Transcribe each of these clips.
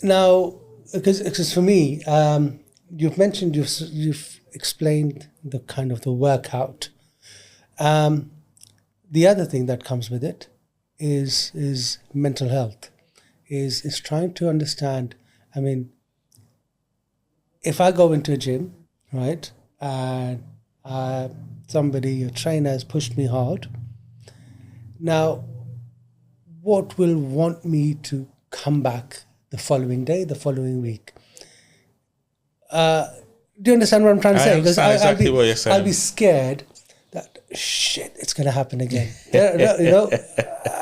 Now, because for me, you've explained the kind of the workout. The other thing that comes with it is mental health. Is trying to understand. I mean, if I go into a gym, right, and a trainer has pushed me hard. Now, what will want me to come back the following day, the following week? Do you understand what I'm trying to I say? understand exactly what you're saying. I'll be scared that shit, it's going to happen again.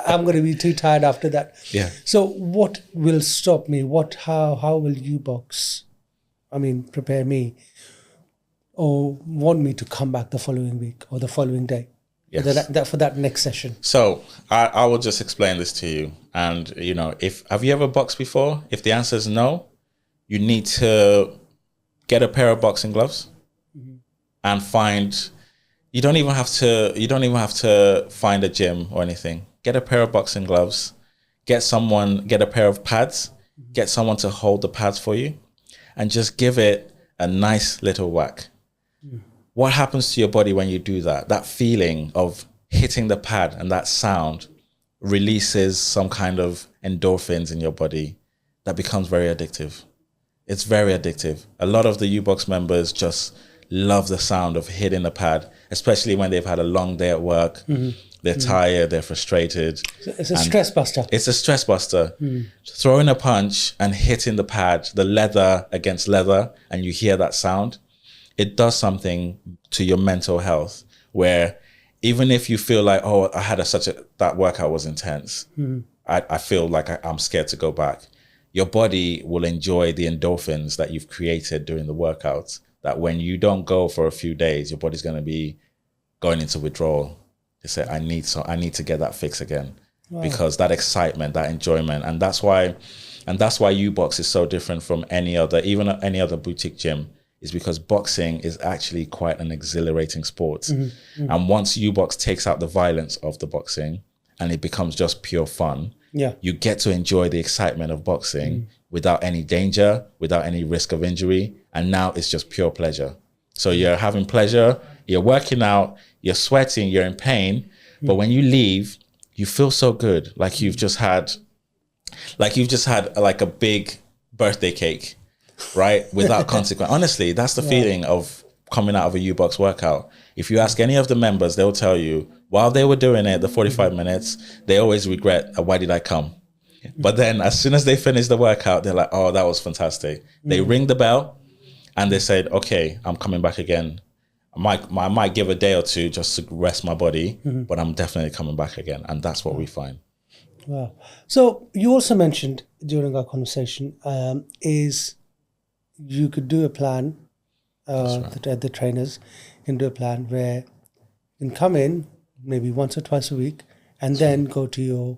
I'm going to be too tired after that. Yeah. So what will stop me? How will UBX, prepare me or want me to come back the following week or the following day? Yes. For that next session. So I will just explain this to you. And, have you ever boxed before? If the answer is no, you need to get a pair of boxing gloves and you don't even have to find a gym or anything. Get a pair of boxing gloves, get a pair of pads, get someone to hold the pads for you and just give it a nice little whack. What happens to your body when you do that? That feeling of hitting the pad and that sound releases some kind of endorphins in your body that becomes very addictive. It's very addictive. A lot of the UBox members just love the sound of hitting the pad, especially when they've had a long day at work. They're tired, they're frustrated. It's a stress buster. It's a stress buster. Throwing a punch and hitting the pad, the leather against leather, and you hear that sound. It does something to your mental health where even if you feel like, oh, that workout was intense. I feel like I'm scared to go back. Your body will enjoy the endorphins that you've created during the workouts, that when you don't go for a few days, your body's going to be going into withdrawal. They say, I need to get that fix again. Wow. Because that excitement, that enjoyment, and that's why UBox is so different from any other boutique gym. Is because boxing is actually quite an exhilarating sport. And once UBox takes out the violence of the boxing and it becomes just pure fun, you get to enjoy the excitement of boxing without any danger, without any risk of injury. And now it's just pure pleasure. So you're having pleasure, you're working out, you're sweating, you're in pain. But when you leave, you feel so good. Like you've just had like a big birthday cake. Right? Without consequence. Honestly, that's the feeling of coming out of a UBox workout. If you ask any of the members, they'll tell you while they were doing it, the 45 minutes, they always regret, why did I come? But then as soon as they finish the workout, they're like, oh, that was fantastic. They ring the bell and they said, okay, I'm coming back again. I might give a day or two just to rest my body, but I'm definitely coming back again. And that's what we find. Wow. So you also mentioned during our conversation is you could do a plan, the trainers can do a plan where you can come in maybe once or twice a week and then go to your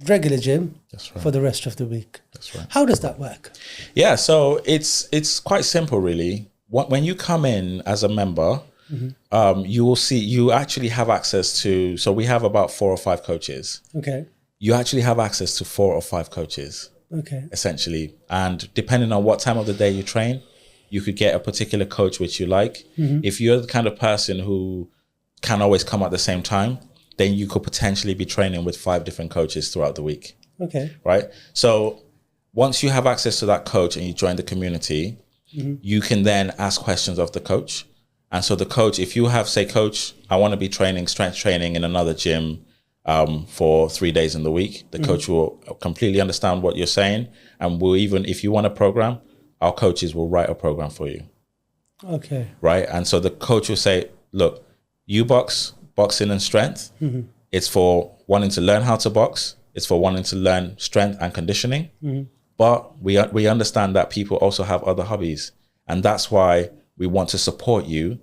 regular gym for the rest of the week. That's right. How does that work? Yeah, so it's quite simple, really. When you come in as a member, you will see you actually have access to, so we have about 4 or 5 coaches. Okay. You actually have access to 4 or 5 coaches. Okay. Essentially. And depending on what time of the day you train, you could get a particular coach which you like. If you're the kind of person who can always come at the same time, then you could potentially be training with 5 different coaches throughout the week. Okay. Right? So once you have access to that coach and you join the community, you can then ask questions of the coach. And so the coach, if you have, say, coach, I want to be training strength training in another gym for 3 days in the week, the coach will completely understand what you're saying. And will even, if you want a program, our coaches will write a program for you. Okay. Right. And so the coach will say, look, boxing and strength. It's for wanting to learn how to box. It's for wanting to learn strength and conditioning. But we understand that people also have other hobbies. And that's why we want to support you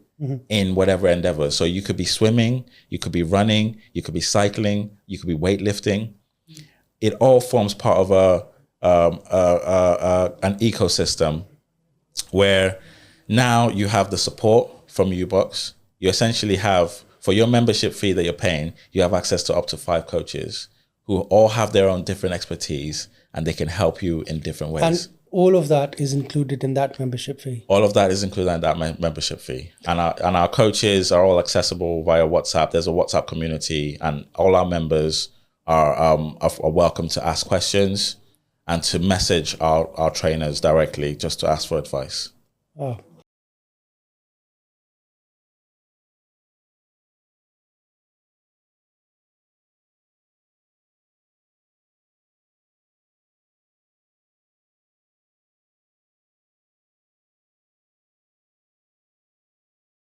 in whatever endeavor. So you could be swimming, you could be running, you could be cycling, you could be weightlifting. It all forms part of an ecosystem where now you have the support from UBox. You essentially have, for your membership fee that you're paying, you have access to up to 5 coaches who all have their own different expertise, and they can help you in different ways. And all of that is included in that membership fee. All of that is included in that membership fee. And our coaches are all accessible via WhatsApp. There's a WhatsApp community, and all our members are welcome to ask questions and to message our trainers directly just to ask for advice. Oh,